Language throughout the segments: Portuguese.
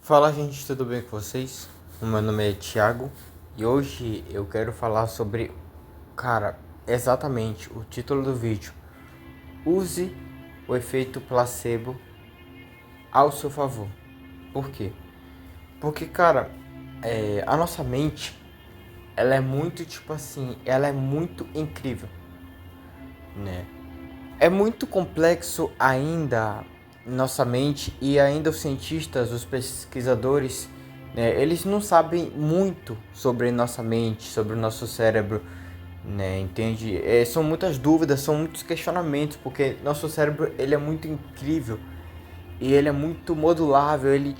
Fala, gente, tudo bem com vocês? O meu nome é Thiago e hoje eu quero falar sobre, exatamente o título do vídeo. Use o efeito placebo ao seu favor. Por quê? Porque, a nossa mente, ela é muito, ela é muito incrível, né? É muito complexo ainda nossa mente e ainda os cientistas, os pesquisadores, né, eles não sabem muito sobre nossa mente, sobre o nosso cérebro, né, entende? São muitas dúvidas, são muitos questionamentos, porque nosso cérebro ele é muito incrível e ele é muito modulável, ele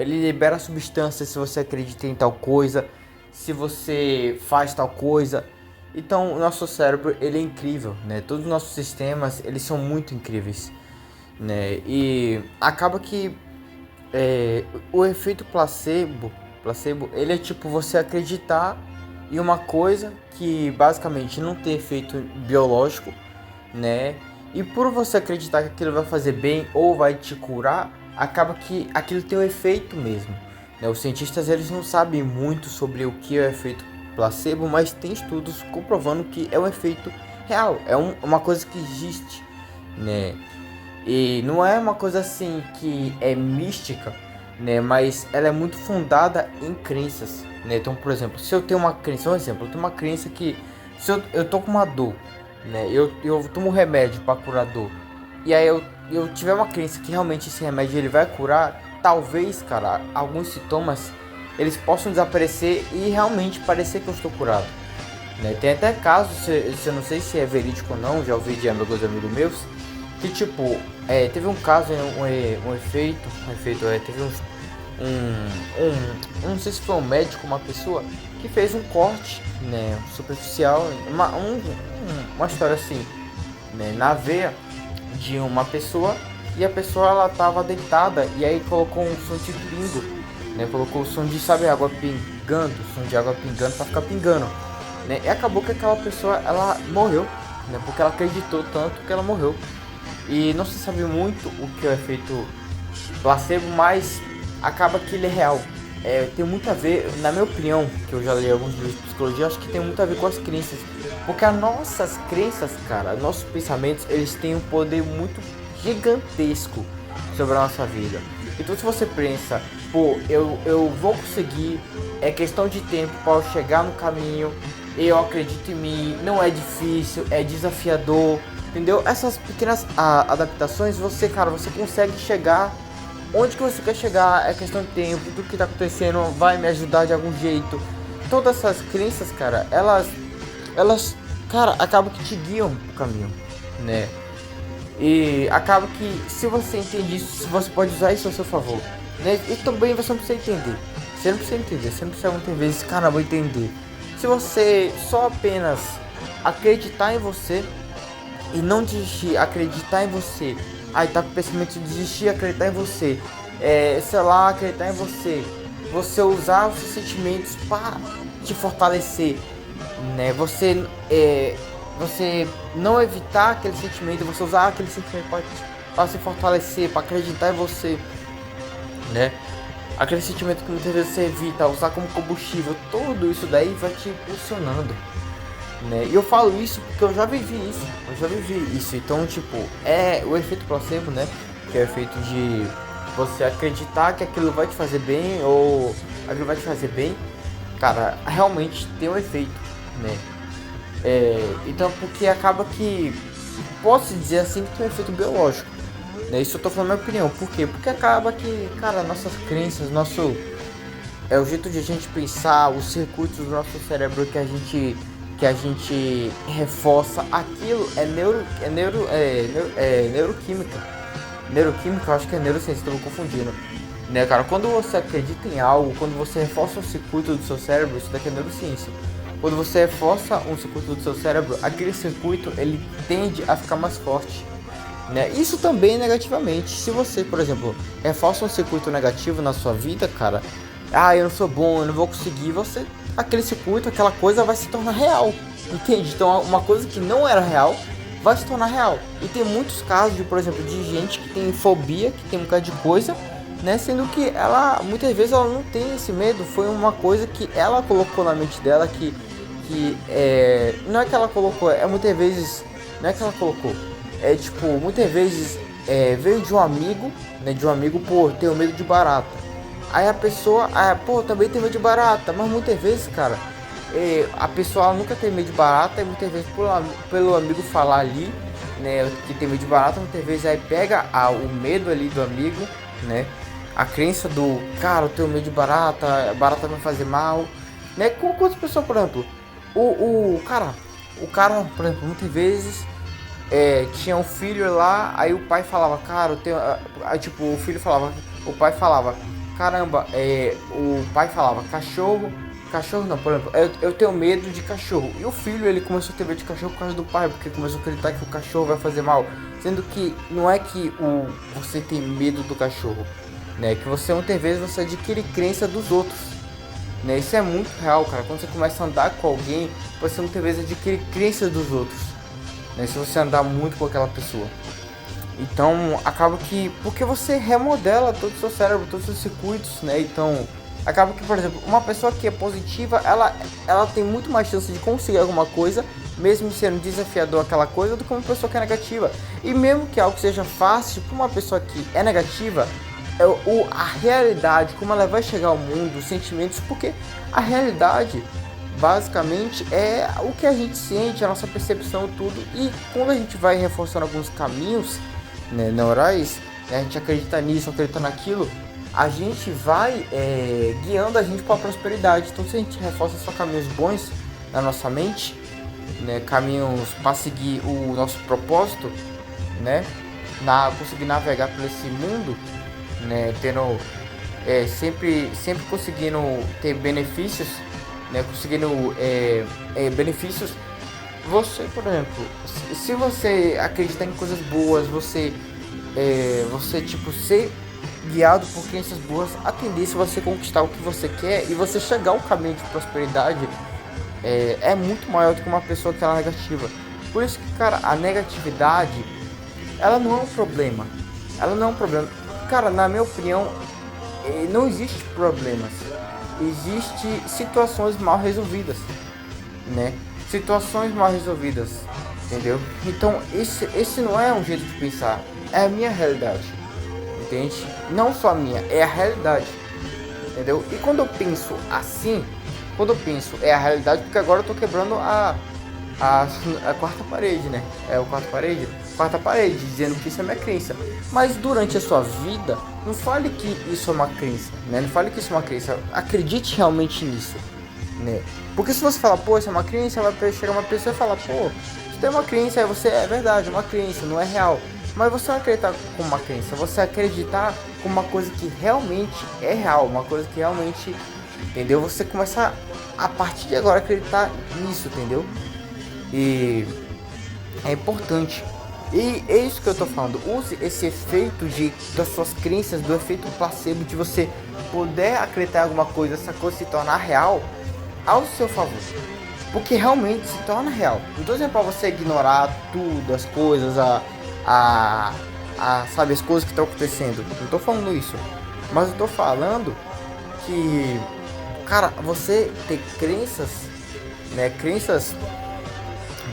libera substâncias se você acredita em tal coisa, se você faz tal coisa. Então, o nosso cérebro, ele é incrível, né? Todos os nossos sistemas, eles são muito incríveis, né? E acaba que o efeito placebo, ele é tipo você acreditar em uma coisa que basicamente não tem efeito biológico, né? E por você acreditar que aquilo vai fazer bem ou vai te curar, acaba que aquilo tem um efeito mesmo, né? Os cientistas eles não sabem muito sobre o que é o efeito placebo, mas tem estudos comprovando que é um efeito real, uma coisa que existe, né? E não é uma coisa assim que é mística, né? Mas ela é muito fundada em crenças, né? Então, por exemplo, se eu tenho uma crença, um exemplo, eu tenho uma crença que se eu tô com uma dor, né? Eu tomo um remédio para curar dor. E aí eu tiver uma crença que realmente esse remédio ele vai curar, talvez, cara, alguns sintomas eles possam desaparecer e realmente parecer que eu estou curado, né? Tem até casos, se eu não sei se é verídico ou não, já ouvi de amigos meus, que tipo, teve um caso, teve não sei se foi um médico, uma pessoa que fez um corte, né, superficial, uma história assim, né, na veia de uma pessoa, e a pessoa ela tava deitada e aí colocou um som de pingo, né, colocou o som de, sabe, água pingando, som de água pingando pra ficar pingando, né, e acabou que aquela pessoa ela morreu, né, porque ela acreditou tanto que ela morreu. E não se sabe muito o que é o efeito placebo, mas acaba que ele é real. Tem muito a ver, na minha opinião, que eu já li alguns livros de psicologia, acho que tem muito a ver com as crenças. Porque as nossas crenças, cara, nossos pensamentos, eles têm um poder muito gigantesco sobre a nossa vida. Então se você pensa, pô, eu vou conseguir, é questão de tempo para eu chegar no caminho, eu acredito em mim, não é difícil, é desafiador, entendeu? Essas pequenas adaptações, você consegue chegar onde que você quer chegar, é questão de tempo, tudo que tá acontecendo vai me ajudar de algum jeito. Todas essas crenças, cara, cara, acabam que te guiam pro caminho, né? E acaba que se você entende isso, você pode usar isso a seu favor, né? E também você não precisa entender. Você não precisa entender, você não precisa muitas vezes, cara, vou entender. Se você só apenas acreditar em você e não desistir, acreditar em você. Aí tá com o pensamento de desistir, acreditar em você. Sei lá, acreditar em você. Você usar os seus sentimentos para te fortalecer, né? Você não evitar aquele sentimento, você usar aquele sentimento para se fortalecer, para acreditar em você, né? Aquele sentimento que muitas vezes você evita, usar como combustível, tudo isso daí vai te impulsionando, né? E eu falo isso porque eu já vivi isso, então tipo, é o efeito placebo, né? Que é o efeito de você acreditar que aquilo vai te fazer bem ou aquilo vai te fazer bem, cara, realmente tem um efeito, né? Então porque acaba que posso dizer assim que tem um efeito biológico, né? Isso eu tô falando a minha opinião, por quê? Porque acaba que, cara, nossas crenças, o jeito de a gente pensar, os circuitos do nosso cérebro que a gente reforça, aquilo é neuroquímica. Neuroquímica, eu acho que é neurociência, estou confundindo. Né, cara, quando você acredita em algo, quando você reforça um circuito do seu cérebro, isso daqui é neurociência. Quando você reforça um circuito do seu cérebro, aquele circuito ele tende a ficar mais forte, né? Isso também negativamente. Se você, por exemplo, reforça um circuito negativo na sua vida, cara, eu não sou bom, eu não vou conseguir, aquele circuito, aquela coisa vai se tornar real, entende? Então uma coisa que não era real vai se tornar real. E tem muitos casos de, por exemplo, de gente que tem fobia, que tem um bocado de coisa, né? Sendo que ela, muitas vezes, ela não tem esse medo. Foi uma coisa que ela colocou na mente dela não é que ela colocou, é muitas vezes, não é que ela colocou, é tipo, muitas vezes veio de um amigo, né? De um amigo, pô, tenho medo de barata. Aí a pessoa, pô, também tem medo de barata, mas muitas vezes, cara, a pessoa ela nunca tem medo de barata, e muitas vezes pelo amigo falar ali, né, que tem medo de barata, muitas vezes aí pega o medo ali do amigo, né, a crença do, cara, eu tenho medo de barata, barata vai fazer mal, né, com quantas pessoas, por exemplo, o cara, por exemplo, muitas vezes tinha um filho lá, aí o pai falava, cara, eu tenho, aí, tipo, o pai falava, caramba, o pai falava, cachorro não, por exemplo, eu tenho medo de cachorro. E o filho, ele começou a ter medo de cachorro por causa do pai, porque começou a acreditar que o cachorro vai fazer mal. Sendo que não é que você tem medo do cachorro, né? Que você, muitas vezes, você adquire crença dos outros, né? Isso é muito real, cara. Quando você começa a andar com alguém, você muitas vezes adquire crença dos outros, né? Se você andar muito com aquela pessoa. Então, acaba que, porque você remodela todo o seu cérebro, todos os seus circuitos, né? Então, acaba que, por exemplo, uma pessoa que é positiva, ela tem muito mais chance de conseguir alguma coisa, mesmo sendo desafiador aquela coisa, do que uma pessoa que é negativa. E mesmo que algo seja fácil para uma pessoa que é negativa, a realidade, como ela vai chegar ao mundo, os sentimentos, porque a realidade basicamente é o que a gente sente, a nossa percepção, tudo. E quando a gente vai reforçando alguns caminhos, né, neurais, né, a gente acredita nisso, acredita naquilo, a gente vai guiando a gente para a prosperidade. Então, se a gente reforça só caminhos bons na nossa mente, né, caminhos para seguir o nosso propósito, né, conseguir navegar por esse mundo, né, tendo sempre conseguindo ter benefícios, né, conseguindo benefícios. Você, por exemplo, se você acreditar em coisas boas, você tipo ser guiado por crenças boas, a tendência é você conquistar o que você quer e você chegar ao caminho de prosperidade é muito maior do que uma pessoa que é negativa. Por isso que, cara, a negatividade, ela não é um problema. Ela não é um problema. Cara, na minha opinião, não existe problemas. Existe situações mal resolvidas, né? Situações mal resolvidas, entendeu? Então, esse não é um jeito de pensar. É a minha realidade, entende? Não só a minha, é a realidade, entendeu? E quando eu penso assim, é a realidade, porque agora eu tô quebrando a quarta parede, né? Quarta parede, dizendo que isso é minha crença. Mas durante a sua vida, não fale que isso é uma crença, né? Não fale que isso é uma crença. Acredite realmente nisso, né? Porque se você falar, pô, isso é uma crença, vai chegar uma pessoa e falar, pô, isso é uma crença, aí você, é verdade, é uma crença, não é real. Mas você não acreditar como uma crença, você acreditar como uma coisa que realmente é real, uma coisa que realmente, entendeu? Você começa a partir de agora acreditar nisso, entendeu? E é importante. E é isso que eu tô falando. Use esse efeito das suas crenças, do efeito placebo, de você poder acreditar em alguma coisa, essa coisa se tornar real ao seu favor. Porque realmente se torna real. Não tô dizendo pra você ignorar tudo, as coisas, sabe, as coisas que estão acontecendo. Não tô falando isso. Mas eu tô falando que, cara, você ter crenças, né, crenças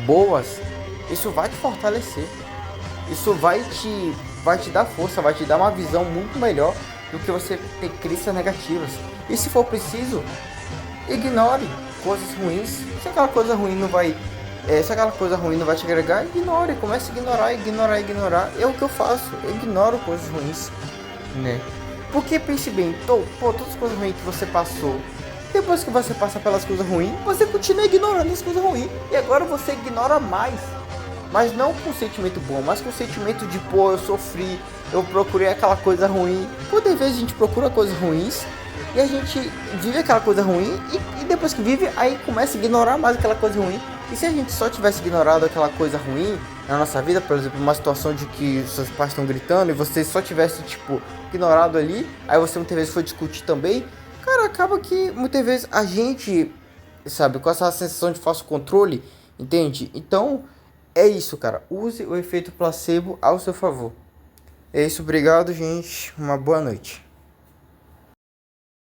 boas, isso vai te fortalecer. Isso vai te dar força, vai te dar uma visão muito melhor do que você ter crenças negativas. E se for preciso, ignore coisas ruins. Se aquela coisa ruim não vai te agregar, ignore, comece a ignorar. É o que eu faço, eu ignoro coisas ruins, né? Porque pense bem, todas as coisas ruins que você passou, depois que você passa pelas coisas ruins, você continua ignorando as coisas ruins. E agora você ignora mais. Mas não com sentimento bom, mas com sentimento de, pô, eu sofri, eu procurei aquela coisa ruim. Quantas vezes a gente procura coisas ruins e a gente vive aquela coisa ruim e depois que vive, aí começa a ignorar mais aquela coisa ruim. E se a gente só tivesse ignorado aquela coisa ruim na nossa vida, por exemplo, uma situação de que seus pais estão gritando e você só tivesse, tipo, ignorado ali, aí você muitas vezes foi discutir também, cara, acaba que muitas vezes a gente, sabe, com essa sensação de falso controle, entende? Então, é isso, cara. Use o efeito placebo ao seu favor. É isso, obrigado, gente. Uma boa noite.